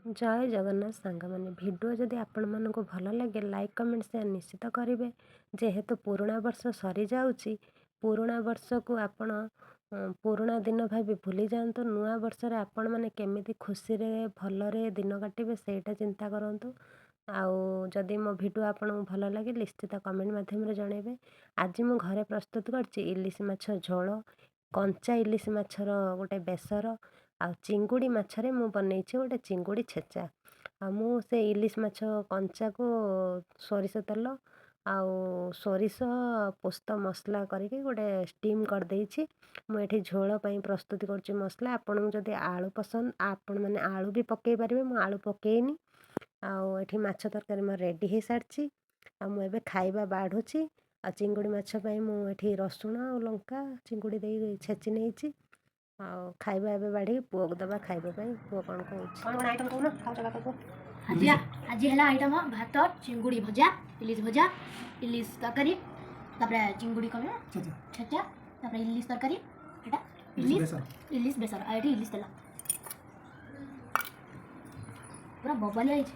जय जगन्नाथ सांग मैंने भिडियो जदि आपण मानक भल लगे लाइक कमेंट शेयर निश्चित करेंगे। जेहेतु पुराणा वर्ष सरी जाऊँगी पुराणा वर्ष को आपण पुराणा दिन भावी भूली जातु नुआ वर्ष रे आपण मैंने केमिति खुशी रे भलरे दिन काटिबे सेटा चिंता करंतु। आउ जदि मो भिडियो आपन भल लगे निश्चित कमेंट माध्यम रे जणेबे। आज मु घरे प्रस्तुत करछि इलिश माछ झोल कंचा इलिश माछर गोटे बेसर आ चिंगुड़ी माछरे मु बनैछि गोटे चिंगुड़ी छेचा। मु से इलिश माछ कंचा को सोरिष तेल आउ सोरिष पोस्त मसला करके गोटे स्टीम कर देइछि। मु एठी झोल पई प्रस्तुत करछि मसला। आपन जदि आलू पसंद आपण माने आलू भी पकेइ परिबे मु आलू पकेइनी। आउ एठी माछ तरकारी म रेडी हे सारछि। आ मु एबे खाइबा बाढुछि। आ चिंगुड़ी माछ पई मु एठी रसुण आ लंका चिंगुड़ी देई छेचि नेइछि। ଆଉ ଖାଇବା ଏବେ ବାଢ଼ିକି ପୁଅକୁ ଦେବା ଖାଇବା ପାଇଁ। ପୁଅ କ'ଣ କହୁଛି କ'ଣ ଆଇଟମ୍ କହୁନ ଖାଉଛ ବାପା ପୁଅ? ଆଜି ହେଲା ଆଇଟମ୍ ଭାତ ଚିଙ୍ଗୁଡ଼ି ଭଜା ଇଲିଶ ତରକାରୀ ତାପରେ ଚିଙ୍ଗୁଡ଼ି କଣ ଛେଚା ତାପରେ ଇଲିଶ ତରକାରୀ ଏଟା ଇଲିଶ ବେସର ଆଉ ଏଠି ଇଲିଶ ତେଲ ପୁରା ବବଲିଆ ହେଇଛି।